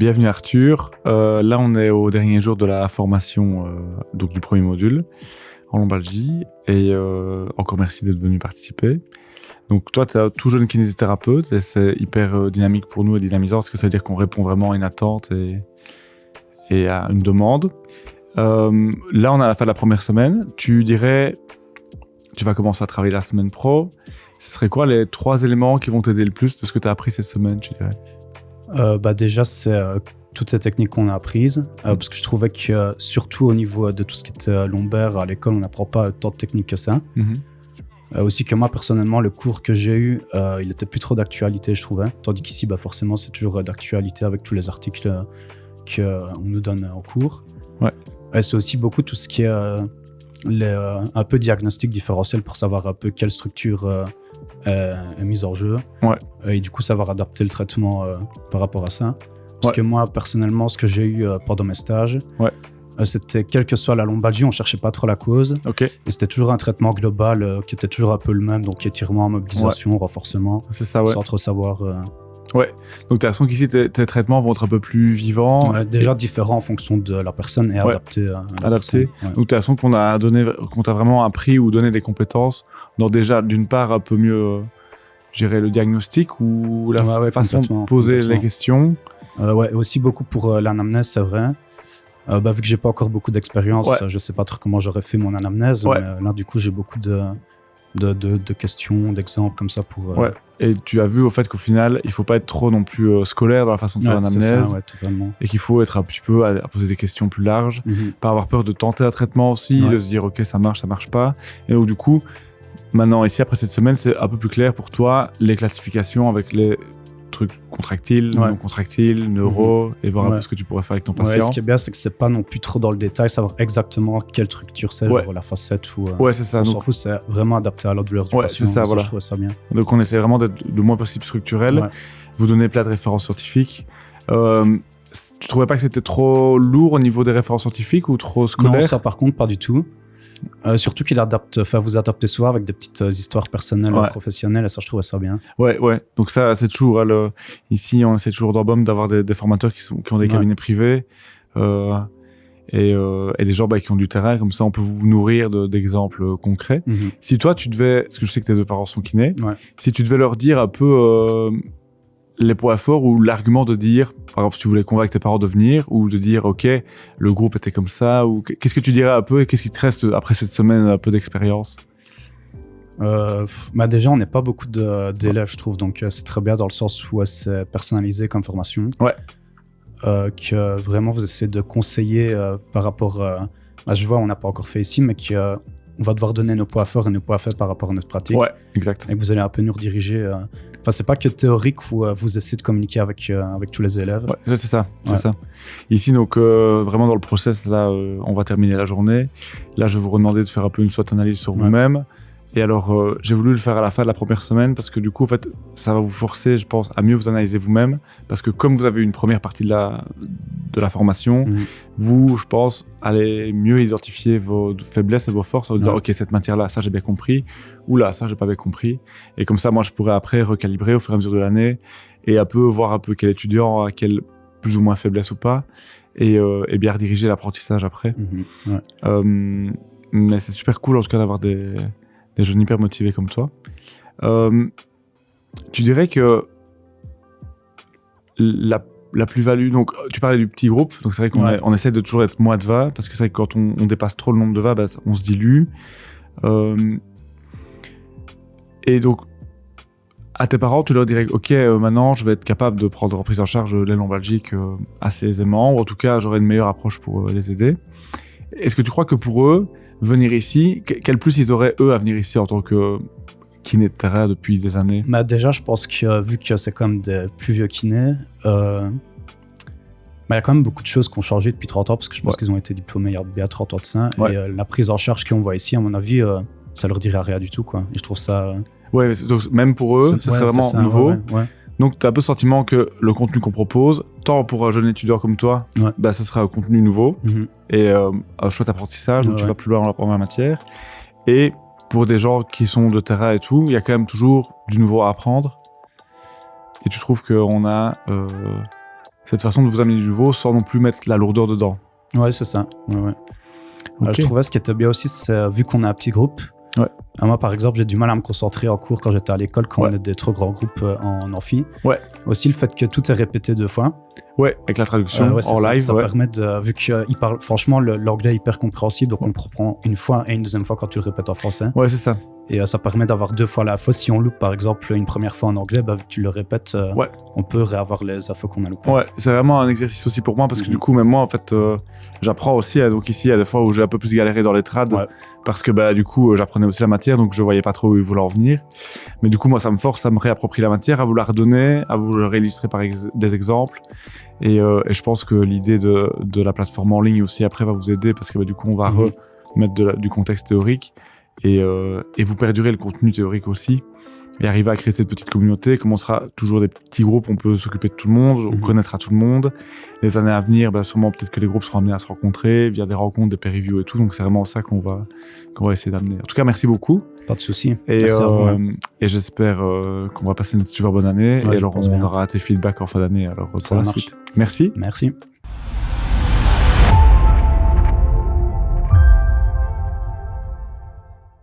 Bienvenue Arthur. Là, on est au dernier jour de la formation donc du premier module en lombalgie. Et encore merci d'être venu participer. Donc toi, tu es tout jeune kinésithérapeute et c'est hyper dynamique pour nous et dynamisant parce que ça veut dire qu'on répond vraiment à une attente et à une demande. Là, on est à la fin de la première semaine. Tu dirais, tu vas commencer à travailler la semaine pro. Ce serait quoi les 3 éléments qui vont t'aider le plus de ce que tu as appris cette semaine, tu dirais? Déjà, c'est toutes ces techniques qu'on a apprises, parce que je trouvais que surtout au niveau de tout ce qui était lombaire, à l'école, on n'apprend pas tant de techniques que ça. Aussi que moi, personnellement, le cours que j'ai eu, il n'était plus trop d'actualité, je trouvais. Tandis qu'ici, forcément, c'est toujours d'actualité avec tous les articles qu'on nous donne en cours. Ouais. Et c'est aussi beaucoup tout ce qui est un peu diagnostic différentiel pour savoir un peu quelle structure est mise en jeu. Ouais. Et du coup, savoir adapter le traitement par rapport à ça. Parce que moi, personnellement, ce que j'ai eu pendant mes stages, c'était quelle que soit la lombalgie, on ne cherchait pas trop la cause. Okay. Et c'était toujours un traitement global qui était toujours un peu le même, donc étirement, mobilisation, renforcement. C'est ça, ouais. Sans trop savoir. Ouais, donc tu as l'impression qu'ici, tes traitements vont être un peu plus vivants. Ouais, déjà différents en fonction de la personne et adaptés à la personne. Ouais. Donc tu as l'impression qu'on t'a vraiment appris ou donné des compétences dans déjà, d'une part, un peu mieux gérer le diagnostic ou la façon de poser les questions. Ouais, aussi beaucoup pour l'anamnèse, c'est vrai. Vu que j'ai pas encore beaucoup d'expérience, je sais pas trop comment j'aurais fait mon anamnèse, mais là du coup j'ai beaucoup de questions, d'exemples comme ça pour... Et tu as vu au fait qu'au final, il faut pas être trop non plus scolaire dans la façon de faire l'anamnèse. C'est ça, totalement. Et qu'il faut être un petit peu à poser des questions plus larges, pas avoir peur de tenter un traitement aussi, de se dire ok ça marche pas. Et donc du coup, maintenant ici après cette semaine, c'est un peu plus clair pour toi les classifications avec les trucs contractiles, non contractiles, neuro, et voir un peu ce que tu pourrais faire avec ton patient. Ce qui est bien, c'est que c'est pas non plus trop dans le détail, savoir exactement quelle structure c'est, genre la facette ou... c'est ça. On s'en fout, c'est vraiment adapté à la douleur du patient. C'est ça, voilà. Je trouve ça bien. Donc on essaie vraiment d'être le moins possible structurel, vous donner plein de références scientifiques. Tu trouvais pas que c'était trop lourd au niveau des références scientifiques ou trop scolaire? Non, ça par contre, pas du tout. Surtout qu'il vous adaptez souvent avec des petites histoires personnelles et professionnelles, et ça je trouvais ça bien. Ouais. Donc ça c'est toujours ici on essaie toujours d'Orbom d'avoir des formateurs qui ont des cabinets privés et des gens qui ont du terrain, comme ça on peut vous nourrir d'exemples concrets. Si toi tu devais, parce que je sais que tes 2 parents sont kinés, si tu devais leur dire un peu les points forts ou l'argument de dire, par exemple, si tu voulais convaincre tes parents de venir ou de dire, ok, le groupe était comme ça, ou qu'est-ce que tu dirais un peu et qu'est-ce qui te reste après cette semaine un peu d'expérience? Déjà, on n'est pas beaucoup d'élèves, je trouve, donc c'est très bien dans le sens où c'est personnalisé comme formation. Que vraiment vous essayez de conseiller par rapport je vois, on n'a pas encore fait ici, mais on va devoir donner nos points forts et nos points faibles par rapport à notre pratique. Ouais, exact. Et que vous allez un peu nous rediriger. Enfin, c'est pas que théorique où vous essayez de communiquer avec tous les élèves. Ouais, c'est ça. Ici, donc, vraiment dans le process, là, on va terminer la journée. Là, je vais vous redemander de faire un peu une SWOT-analyse sur vous-même. Et alors, j'ai voulu le faire à la fin de la première semaine parce que du coup, en fait, ça va vous forcer, je pense, à mieux vous analyser vous-même. Parce que comme vous avez eu une première partie de la formation, vous, je pense, allez mieux identifier vos faiblesses et vos forces en vous disant, ok, cette matière-là, ça j'ai bien compris, ou là, ça j'ai pas bien compris. Et comme ça, moi, je pourrais après recalibrer au fur et à mesure de l'année et voir un peu quel étudiant a quelle plus ou moins faiblesse ou pas, et bien rediriger l'apprentissage après. Mais c'est super cool en tout cas d'avoir des jeunes hyper motivés comme toi. Tu dirais que la plus-value, donc tu parlais du petit groupe, donc c'est vrai qu'on essaie de toujours être moins de 20, parce que c'est vrai que quand on dépasse trop le nombre de 20, on se dilue. Et donc, à tes parents, tu leur dirais, ok, maintenant je vais être capable de prendre en prise en charge les lombalgiques assez aisément, ou en tout cas j'aurai une meilleure approche pour les aider. Est-ce que tu crois que pour eux, venir ici, quel plus ils auraient eux à venir ici en tant que kiné de terrain depuis des années? Déjà, je pense que vu que c'est comme des plus vieux kinés, il y a quand même beaucoup de choses qui ont changé depuis 30 ans, parce que je pense qu'ils ont été diplômés il y a bien 30 ans de ça. Et la prise en charge qu'on voit ici, à mon avis, ça leur dirait rien du tout, quoi. Et je trouve ça... donc, même pour eux, ce serait vraiment nouveau. Donc, tu as un peu le sentiment que le contenu qu'on propose, tant pour un jeune étudiant comme toi, ce sera un contenu nouveau et un chouette apprentissage, donc tu vas plus loin dans la matière. Et pour des gens qui sont de terrain et tout, il y a quand même toujours du nouveau à apprendre. Et tu trouves qu'on a cette façon de vous amener du nouveau sans non plus mettre la lourdeur dedans. Ouais, c'est ça. Ouais. Okay. Je trouvais ce qui était bien aussi, c'est vu qu'on a un petit groupe. Ouais. Moi, par exemple, j'ai du mal à me concentrer en cours quand j'étais à l'école, quand on est des trop grands groupes en amphi. Ouais. Aussi, le fait que tout est répété 2 fois. Ouais, avec la traduction en live. Ça permet vu qu'il parle, franchement, l'anglais est hyper compréhensible, donc on prend une fois et une deuxième fois quand tu le répètes en français. Ouais, c'est ça. Et ça permet d'avoir 2 fois la fois. Si on loupe, par exemple, une première fois en anglais, vu que tu le répètes, on peut réavoir les infos qu'on a loupées. Ouais, c'est vraiment un exercice aussi pour moi, parce que du coup, même moi, en fait, j'apprends aussi. Donc ici, il y a des fois où j'ai un peu plus galéré dans les trades, parce que du coup, j'apprenais aussi la matière, donc je voyais pas trop où ils voulaient en venir. Mais du coup, moi, ça me force à me réapproprier la matière, à vous la redonner, à vous le réillustrer par des exemples. Et je pense que l'idée de la plateforme en ligne aussi, après, va vous aider, parce que du coup, on va remettre du contexte théorique. Et vous perdurez le contenu théorique aussi, et arriver à créer cette petite communauté. Comme on sera toujours des petits groupes, on peut s'occuper de tout le monde, on connaîtra tout le monde. Les années à venir, sûrement peut-être que les groupes seront amenés à se rencontrer via des rencontres, des peer reviews et tout. Donc c'est vraiment ça qu'on va essayer d'amener. En tout cas, merci beaucoup. Pas de souci. Et j'espère qu'on va passer une super bonne année. Ouais, et alors on aura tes feedbacks en fin d'année pour la suite. Merci.